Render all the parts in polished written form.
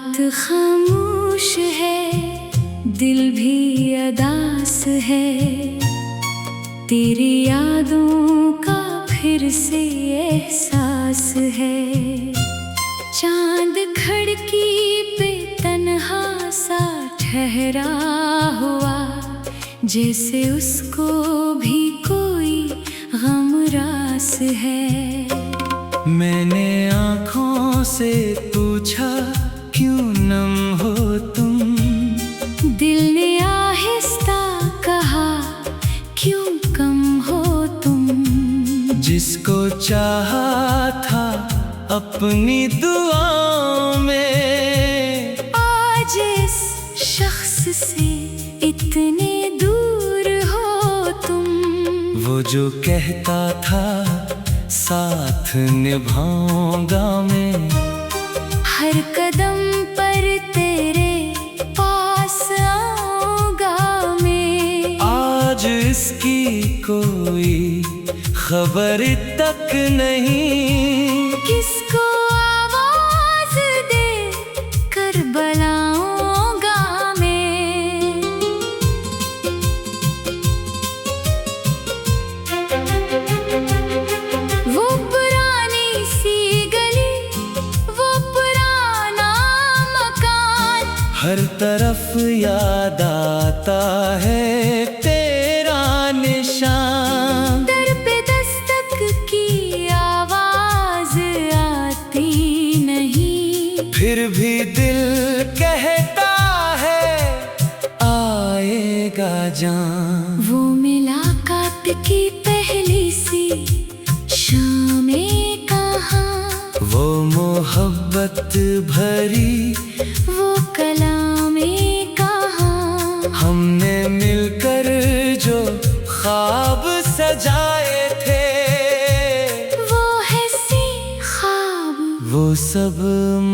रात खामोश है, दिल भी अदास है, तेरी यादों का फिर से एहसास है। चांद खिड़की पे तन्हा सा ठहरा हुआ, जैसे उसको भी कोई गम रास है। मैंने आँखों से पूछा क्यों नम हो तुम, दिल ने आहिस्ता कहा क्यों कम हो तुम। जिसको चाहा था अपनी दुआओं में, आज इस शख्स से इतने दूर हो तुम। वो जो कहता था साथ निभाऊंगा मैं, हर कदम पर तेरे पास आऊंगा मैं। आज इसकी कोई खबर तक नहीं, किसको आवाज दे कर बुलाऊंगा मैं। वो पुरानी सी गली, वो पुराना मकान, हर तरफ याद आता है तेरा निशान। दर पे दस्तक की आवाज आती नहीं, फिर भी दिल कहता है आएगा जान। वो मुलाकात की पहली सी शामें कहाँ, वो मोहब्बत भरी वो कलामें कहाँ। हमने मिलकर जो ख्वाब सजाए थे, वो है सी ख्वाब, वो सब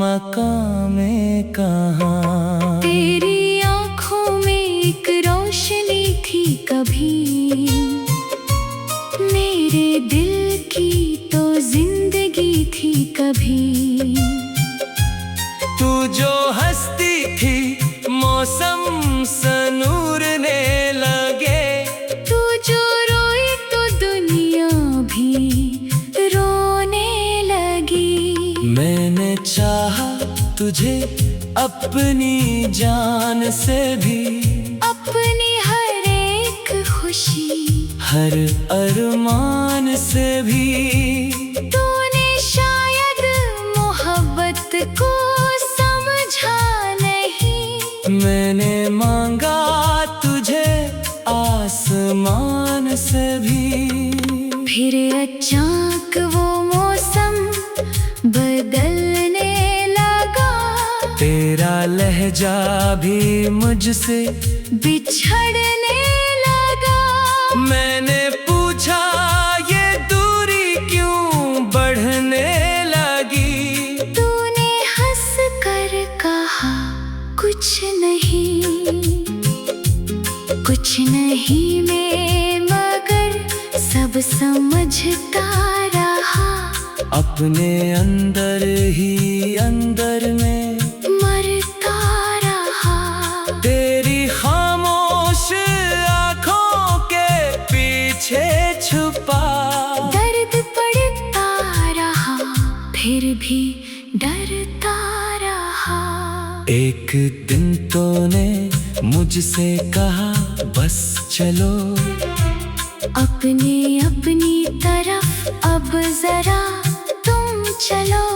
मकामें कहाँ। तेरी आँखों में एक रोशनी थी कभी, मेरे दिल की तो जिंदगी थी कभी। तू जो हंसती थी मौसम सनूरने लगे, तू जो रोई तो दुनिया भी रोने लगी। मैंने चाहा तुझे अपनी जान से भी, अपनी हर एक खुशी, हर अरमान से भी। तूने शायद मोहब्बत को समझा नहीं, मैंने मांगा तुझे आसमान से भी। फिर अचानक वो मौसम बदलने लगा, तेरा लहजा भी मुझसे बिछड़ने लगा। मैंने पूछा ये दूरी क्यों बढ़ने लगी, तूने हंस कर कहा कुछ नहीं, कुछ नहीं मैं मगर सब समझता रहा। अपने अंदर ही अंदर में मरता रहा, तेरी खामोश आँखों के पीछे छुपा। दर्द पड़ता रहा फिर भी डरता रहा। एक दिन तूने मुझसे कहा बस चलो, अपनी अपनी तरफ अब जरा तुम चलो।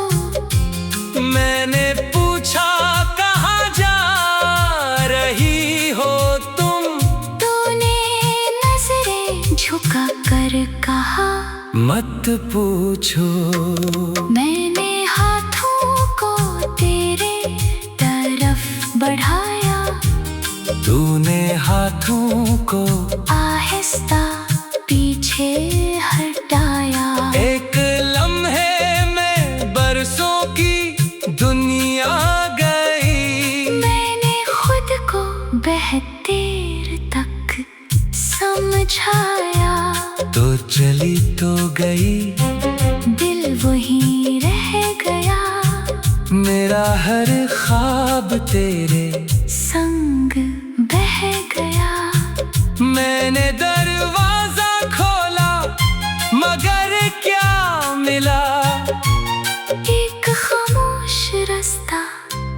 मैंने पूछा कहाँ जा रही हो तुम, तूने नजरें झुका कर कहा मत पूछो। मैंने हाथों को तेरे तरफ बढ़ाया, तूने हाथों को आहिस्ता पीछे हटाया। एक लम्हे में बरसों की दुनिया गई, मैंने खुद को बेहतर तक समझाया। तो चली तो गई दिल वहीं रह गया, मेरा हर ख्वाब तेरे संग बह गया। मैंने दरवाजा खोला मगर क्या मिला, एक खामोश रास्ता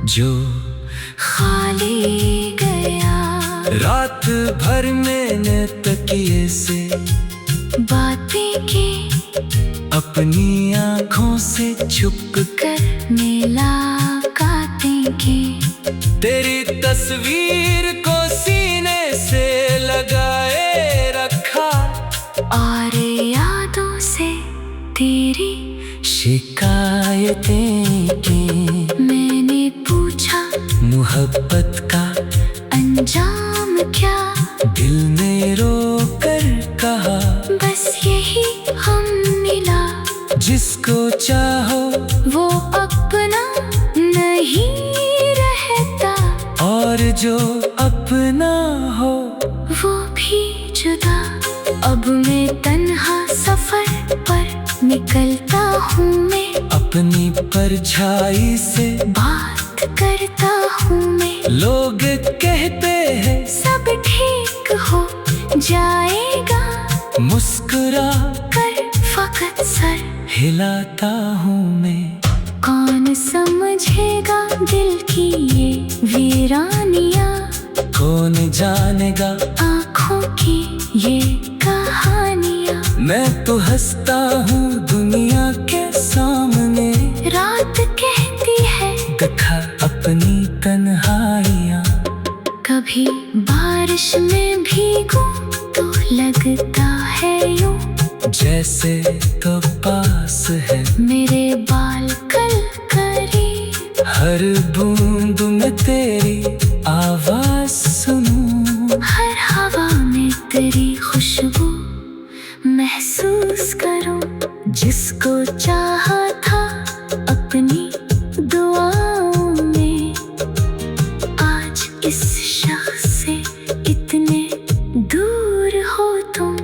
जो खाली गया। रात भर मैंने तकिए से बातें की, अपनी आँखों से छुप कर मुलाकातें की। तेरी तस्वीर को सीने से लगाए रखा, और यादों से तेरी शिकायतें की। मैंने पूछा मोहब्बत का अंजाम क्या, दिल ने रो कर कहा बस यही हम मिला। जिसको चाहो वो अपना नहीं रहता, और जो अपना हो वो भी जुदा। अब मैं तन्हा सफर पर निकलता हूँ, मैं अपनी परछाई से बात करता हूँ। मैं लोग कहते हैं सब ठीक हो जाएगा, मुस्कुरा कर फकत सर हिलाता हूँ मैं। कौन समझेगा दिल की ये वीरानियाँ, कौन जानेगा आँखों की ये कहानियाँ। मैं तो हंसता हूँ दुनिया के सामने, रात कहती है दिखा अपनी तन्हाइयाँ। कभी बारिश में भीगूं तो लगता है यूं, जैसे तो पास है मेरे बाल कल करीब। हर बूंद में तेरी आवाज सुनूं, हर हवा में तेरी खुशबू महसूस करूं। जिसको चाहा था अपनी दुआओं में, आज इस शख्स से इतने दूर हो तुम।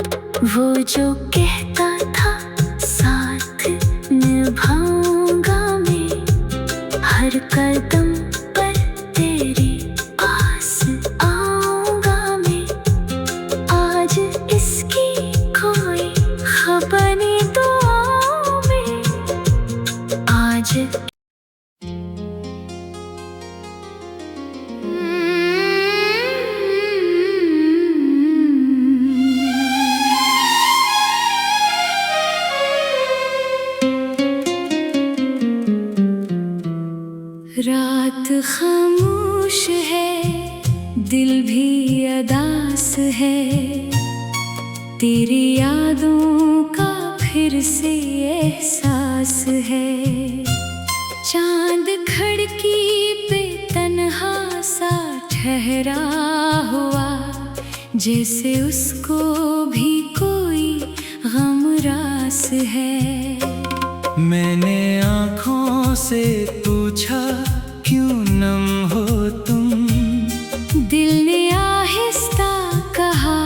वो जो कहता था साथ निभाऊंगा मैं, हर कदम पर तेरे पास आऊंगा मैं। आज इसकी कोई खबर नहीं दुआओं में, आज रात खामोश है, दिल भी अदास है। तेरी यादों का फिर से एहसास है। चांद खिड़की पे तन्हा सा ठहरा हुआ, जैसे उसको भी कोई गम रास है। मैंने आँखों से पूछा क्यों नम हो तुम, दिल ने आहिस्ता कहा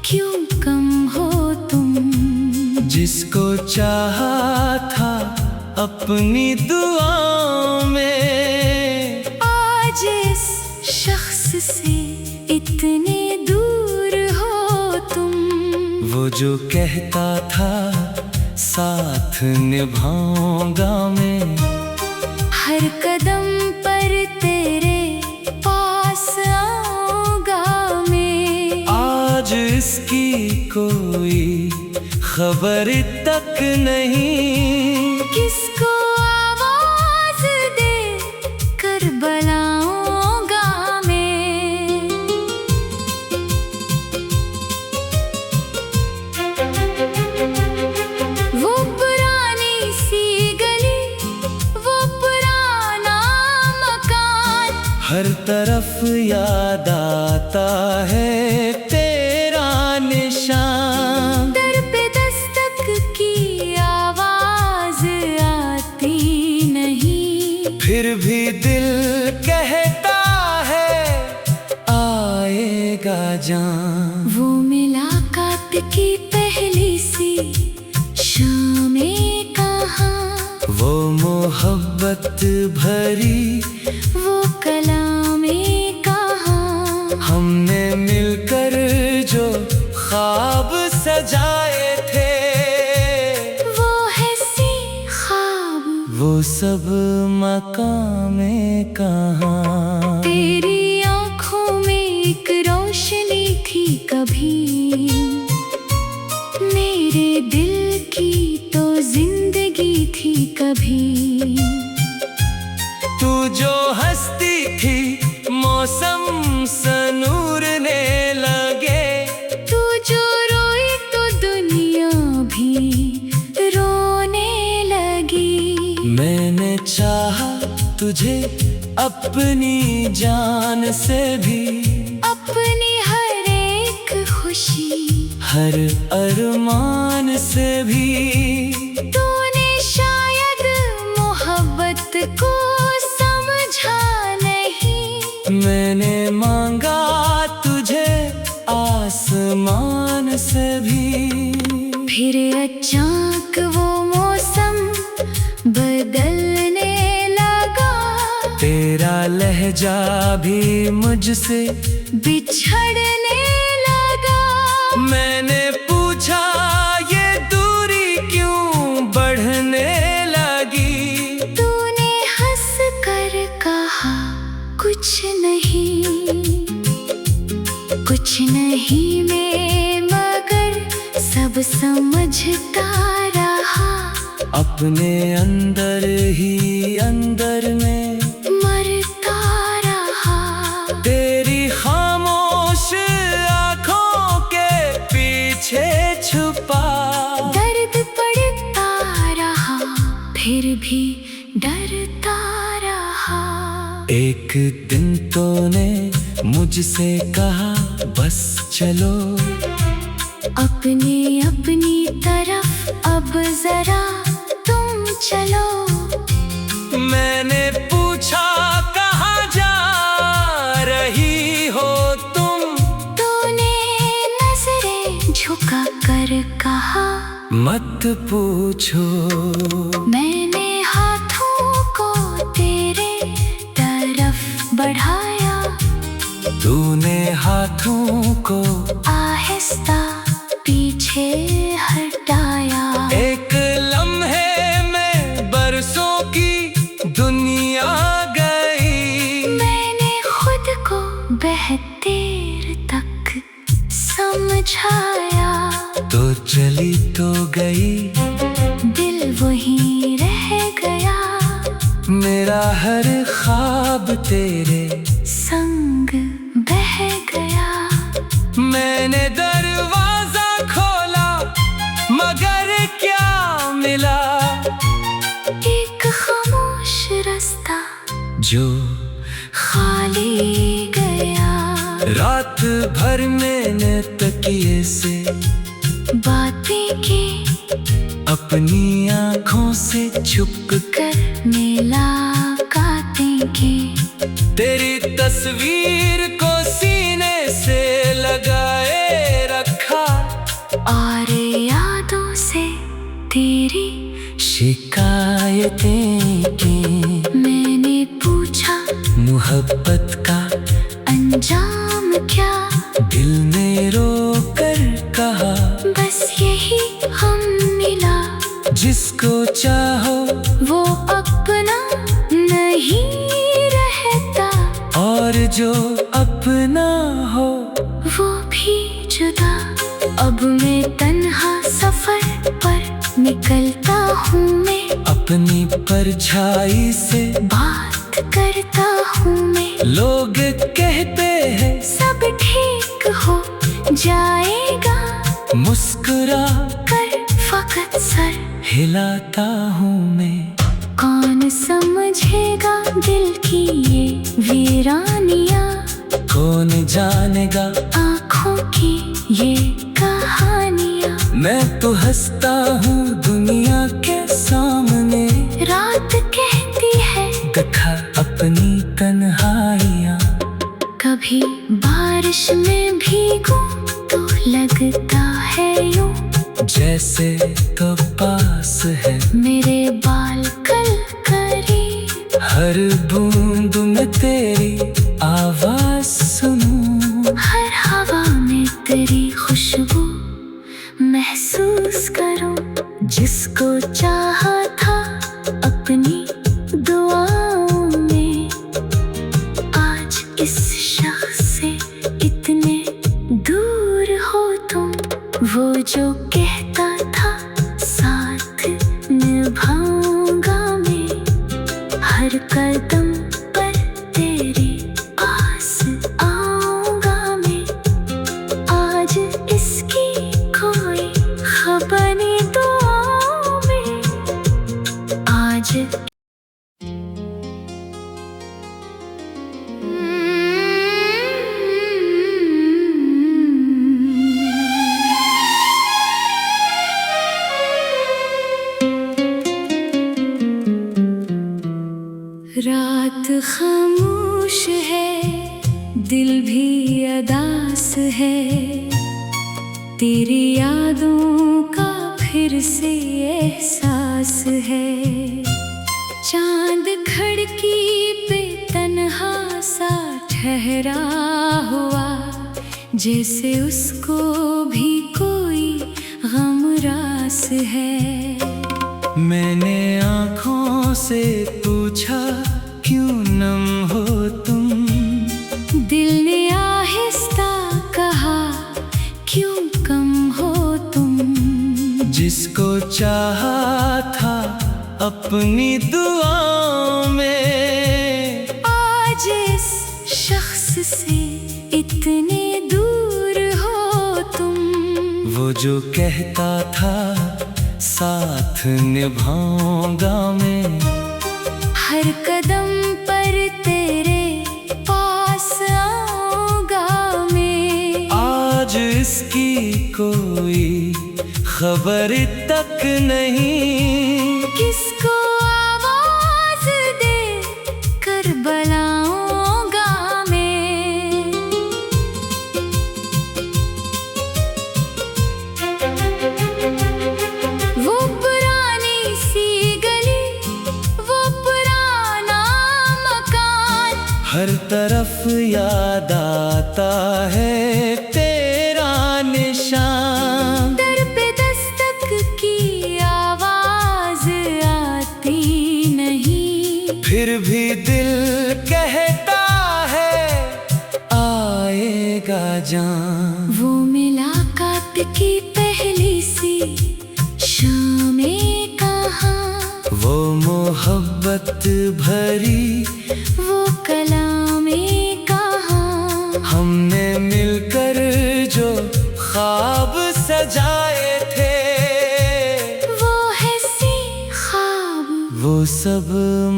क्यों कम हो तुम। जिसको चाहा था अपनी दुआओं में, आज इस शख्स से इतने दूर हो तुम। वो जो कहता था साथ निभाऊंगा मैं, हर कदम पर तेरे पास आऊंगा मैं। आज इसकी कोई खबर तक नहीं, किसको आवाज दे कर बुलाऊंगा मैं। वो पुरानी सी गली, वो पुराना मकान, हर तरफ याद आता है तेरा निशान। दर पे दस्तक की आवाज आती नहीं, फिर भी दिल कहता है आएगा जान। वो मुलाकात की पहली सी शामें कहाँ, वो मोहब्बत भरी वो कलामें कहाँ, हमने मिलकर जो ख्वाब सजाए थे, वो है सी ख्वाब, वो सब मकामें कहाँ। तेरी आँखों में एक रोशनी थी कभी, मेरे दिल की तो जिंदगी थी कभी। तू जो हंसती थी मौसम सनूरने लगे, तू जो रोई तो दुनिया भी रोने लगी। मैंने चाहा तुझे अपनी जान से भी, अपनी हर एक खुशी हर अरमान से भी। तूने शायद मोहब्बत को समझा नहीं, मैंने मांगा तुझे आसमान से भी। फिर अचानक वो मौसम बदलने लगा, तेरा लहजा भी मुझसे बिछड़ने लगा। मैंने पूछा ये दूरी क्यों बढ़ने लगी, तूने हंस कर कहा कुछ नहीं, कुछ नहीं मैं मगर सब समझता रहा। अपने अंदर ही अंदर में मरता रहा, तेरी खामोश आँखों के पीछे छुपा। दर्द पड़ता रहा फिर भी डरता रहा। एक दिन तूने मुझसे कहा बस चलो, अपनी अपनी तरफ अब जरा तुम चलो। मैंने पूछा कहाँ जा रही हो तुम, तूने नजरें झुका कर कहा मत पूछो। मैंने हाथों को तेरे तरफ बढ़ाया, तूने हाथों को आहिस्ता पीछे हटाया। एक लम्हे में बरसों की दुनिया गई, मैंने खुद को बेहतर तक समझाया। तो चली तो गई, दिल वहीं रह गया, मेरा हर ख्वाब तेरे संग बह गया। मैंने दरवाजा खोला मगर क्या मिला, एक खामोश रास्ता जो खाली गया। रात भर मैंने तकिए से बातें की अपनी आँखों से छुप कर मुलाकातें की, तेरी तस्वीर को सीने से लगाए रखा, और यादों से तेरी शिकायतें की। मैंने पूछा मोहब्बत का अंजाम क्या, दिल ने रो कर कहा बस यही हम मिला। जिसको चाहो वो अपना नहीं रहता, और जो अपना हो वो भी जुदा। अब मैं तन्हा सफर पर निकलता हूँ, मैं अपनी परछाई से बात करता हूँ मैं। लोग कहते हैं सब ठीक हो जाएगा, मुस्कुरा कर फकत सर हिलाता हूँ मैं। कौन समझेगा दिल की ये वीरानियाँ, कौन जानेगा आँखों की ये कहानियाँ। मैं तो हंसता हूँ दुनिया के सामने, रात कहती है देखा अपनी तन्हाइयाँ। कभी बारिश में भीगूं तो लगता है यूं जैसे तो पास है मेरे बाल हर बूंद में तेरी आवाज सुनूं, हर हवा में तेरी खुशबू महसूस करूं। जिसको चाहा था अपनी दुआओं में, आज इस शख्स से इतने दूर हो तुम। वो जो कहता था साथ निभाऊंगा मैं, हर कदम पर तेरी पास आऊंगा मैं। आज इसकी कोई खबर नहीं दुआओं में, आज रात खामोश है, दिल भी अदास है। तेरी यादों का फिर से एहसास है। चांद खिड़की पे तन्हा सा ठहरा हुआ, जैसे उसको भी कोई गम रास है। मैंने आँखों से पूछा क्यों नम हो तुम, दिल ने आहिस्ता कहा क्यों कम हो तुम। जिसको चाहा था अपनी दुआओं में, आज इस शख्स से इतने दूर हो तुम। वो जो कहता था साथ निभाऊंगा मैं, हर कदम पर तेरे पास आऊंगा मैं। आज इसकी कोई खबर तक नहीं, किसको आवाज दे कर बुलाऊंगा मैं। वो पुरानी सी गली, वो पुराना मकान, हर तरफ याद आता है तेरा निशान। दर पे दस्तक की आवाज आती नहीं, फिर भी दिल कहता है आएगा जान। वो मुलाकात की पहली सी शामें कहाँ, वो मोहब्बत भरी वो कलामें कहाँ। हमने मिलकर जो ख्वाब सजाए थे, वो है सी ख्वाब, वो सब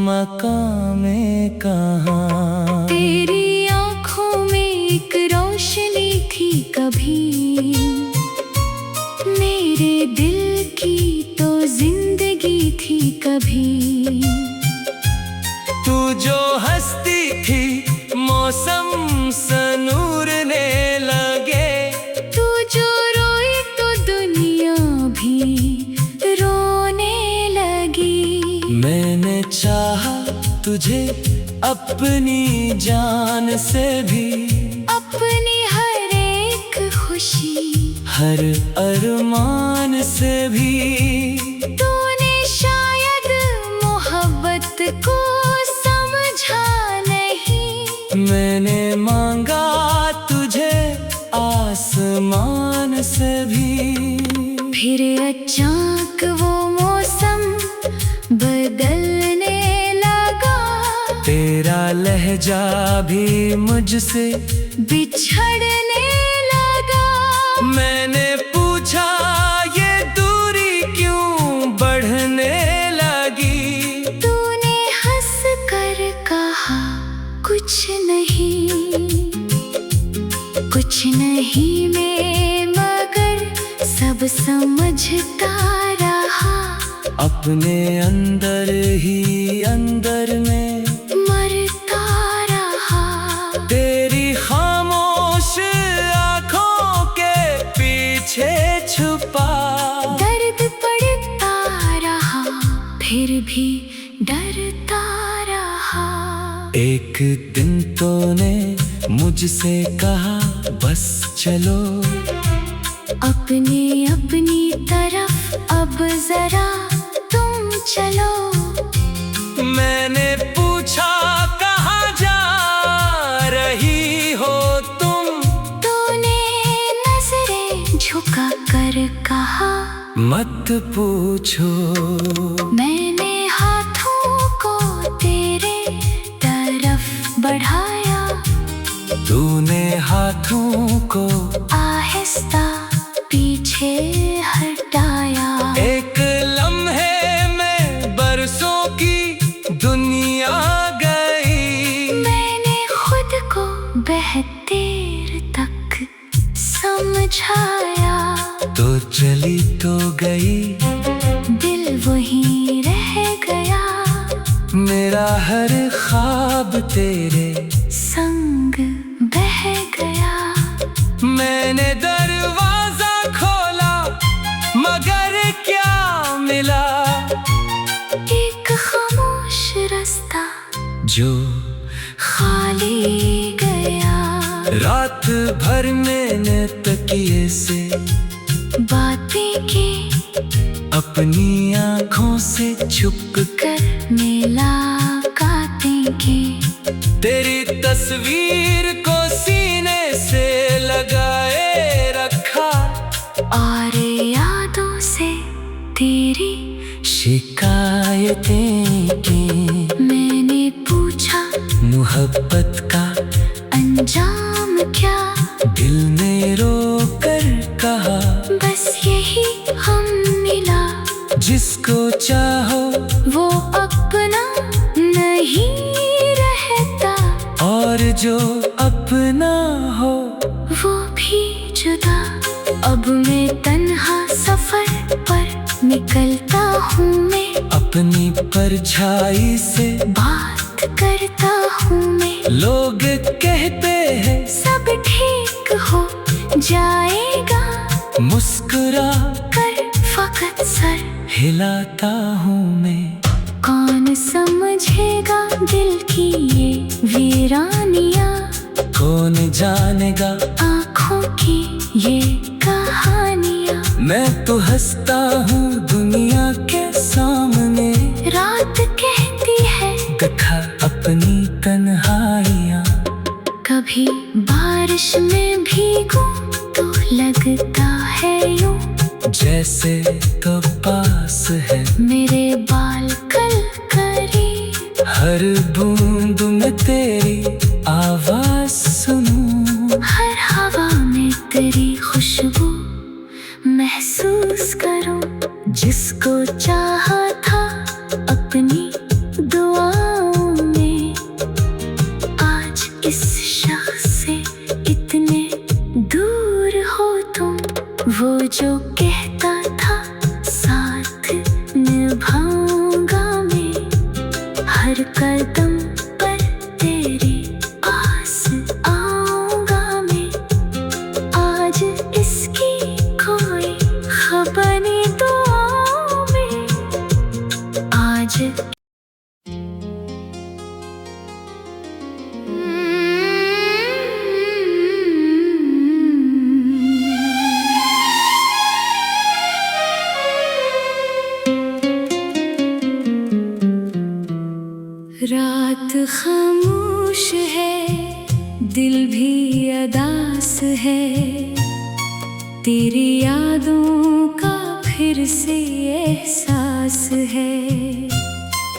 मकामें कहाँ। तेरी आँखों में एक रोशनी थी कभी, मेरे दिल की तो जिंदगी थी कभी। तू जो हंसती थी मौसम सनूरने लगे, तू जो रोई तो दुनिया भी रोने लगी। मैंने चाहा तुझे अपनी जान से भी, अपनी हर एक खुशी, हर अरमान से भी। तूने शायद मोहब्बत को समझा नहीं। मैंने मांगा तुझे आसमान से भी, फिर अचानक वो मौसम बदलने लगा। तेरा लहजा भी मुझसे बिछड़ने लगा। मैंने पूछा ये दूरी क्यों बढ़ने लगी, तूने हंस कर कहा कुछ नहीं, कुछ नहीं मैं मगर सब समझता रहा। अपने अंदर ही अंदर में मरता रहा। तेरी खामोश आँखों के पीछे छुपा। दर्द पड़ता रहा फिर भी डरता रहा। एक दिन तूने मुझसे कहा बस चलो, अपनी अपनी तरफ अब जरा तुम चलो। मैंने पूछा कहाँ जा रही हो तुम, तूने नजरें झुका कर कहा मत पूछो। मैंने हाथों को तेरे तरफ बढ़ाया, तूने हाथों को आहिस्ता पीछे हटाया। एक लम्हे में बरसों की दुनिया गई, मैंने खुद को बेहतर तक समझाया। तो चली तो गई, दिल वहीं रह गया, मेरा हर ख्वाब तेरे संग बह गया। मैंने दरवाजा खोला मगर क्या मिला, एक खामोश रास्ता जो खाली गया। रात भर मैंने तकिए से बातें की, अपनी आँखों से छुप कर मुलाकातें की। तेरी तस्वीर को सीने से लगाए रखा, और यादों से तेरी शिकायतें की। मैंने पूछा मोहब्बत का अंजाम क्या, दिल ने रो कर कहा बस यही हम मिला। जिसको चाहो वो अपना नहीं रहता, और जो अपना हो वो भी जुदा। अब मैं तन्हा सफर पर निकलता हूँ, मैं अपनी परछाई से बात करता हूँ। मैं लोग कहते हैं सब ठीक हो जाएगा, मुस्कुरा कर फकत सर हिलाता हूँ मैं। कौन समझेगा दिल की ये वीरानियाँ, कौन जानेगा आँखों की ये कहानियाँ। मैं तो हंसता हूँ दुनिया के सामने, रात कहती है दिखा अपनी तन्हाइयाँ। कभी बारिश में भीगूं तो लगता है यूं, जैसे तो पास है मेरे बाल कल करी। हर बूंद में तेरी आवाज सुनूं, हर हवा में तेरी खुशबू महसूस करूं। जिसको चाहा था अपनी दुआओं में, आज इस शख्स से इतने दूर हो तुम। वो जो कहता था साथ निभाऊंगा मैं, हर कदम पर तेरे पास आऊंगा मैं। आज इसकी कोई खबर नहीं दुआओं में, आज रात खामोश है, दिल भी अदास है। तेरी यादों का फिर से एहसास है।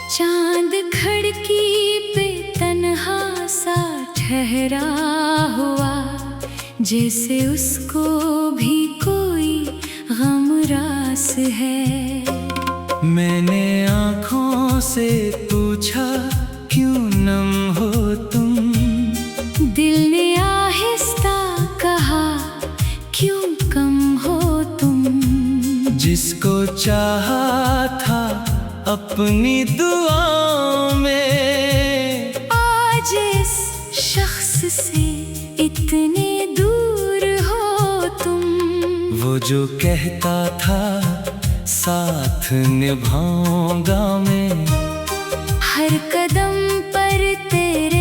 चांद खिड़की पे तन्हा सा ठहरा हुआ, जैसे उसको भी कोई गम रास है। मैंने आँखों से पूछा क्यों नम हो तुम, दिल ने आहिस्ता कहा क्यों कम हो तुम। जिसको चाहा था अपनी दुआओं में, आज इस शख्स से इतने दूर हो तुम। वो जो कहता था साथ निभाऊंगा मैं, हर कदम पर तेरे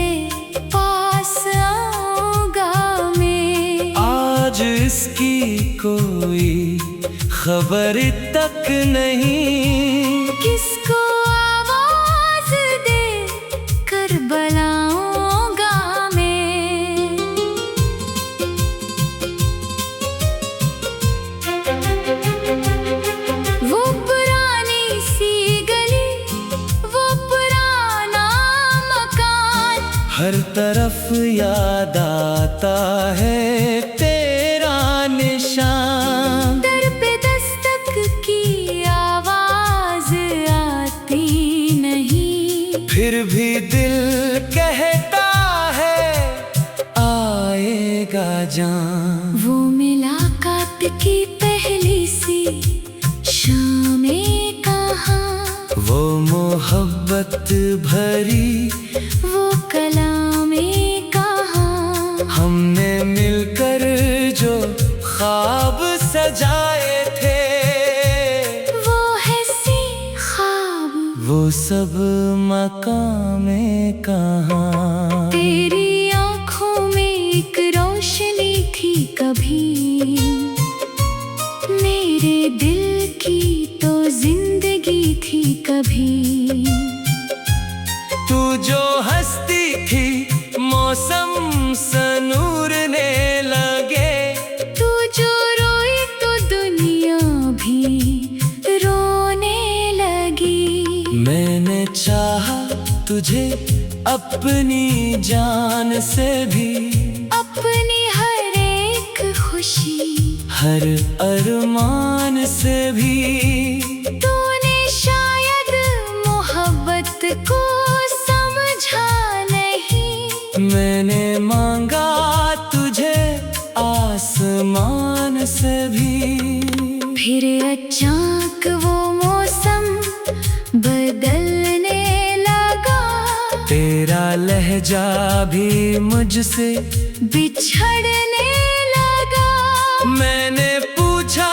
खबर तक नहीं। किसको आवाज दे करबलाओं गाँव में। वो पुरानी सी गली, वो पुराना मकान, हर तरफ याद आता है तेरा निशान। दर पे दस्तक की आवाज आती नहीं, फिर भी दिल कहता है आएगा जान। वो मुलाकात की पहली सी शामें कहाँ, वो मोहब्बत भरी वो कलामें कहाँ। हमने मिलकर जो ख्वाब सजाए थे, वो है सी ख्वाब, वो सब मकामें कहाँ। तेरी आँखों में एक रोशनी थी कभी, मेरे दिल की तो जिंदगी थी कभी। तू जो हंसती थी मौसम सनूरने लगे, तू जो रोई तो दुनिया भी रोने लगी। मैंने चाहा तुझे अपनी जान से भी, अपनी हर एक खुशी, हर अरमान से भी। तूने शायद मोहब्बत को समझा नहीं, मैंने मांगा तुझे आसमान से भी। फिर अचानक वो मौसम बदलने लगा, तेरा लहजा भी मुझसे बिछड़ने लगा। मैंने पूछा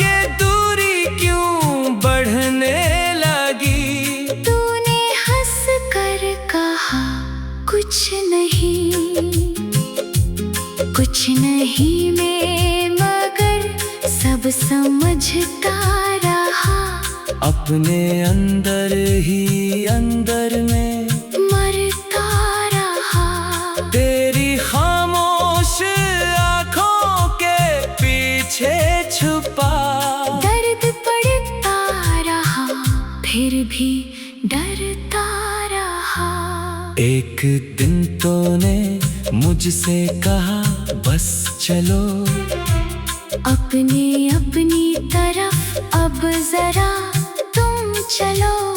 ये दूरी क्यों बढ़ने लगी, तूने हंस कर कहा कुछ नहीं, कुछ नहीं मैं मगर सब समझता रहा। अपने अंदर ही अंदर में मरता रहा, तेरी खामोश आँखों के पीछे छुपा। दर्द पड़ता रहा फिर भी डरता रहा। एक दिन तूने मुझसे कहा बस चलो, अपनी अपनी तरफ अब जरा तुम चलो।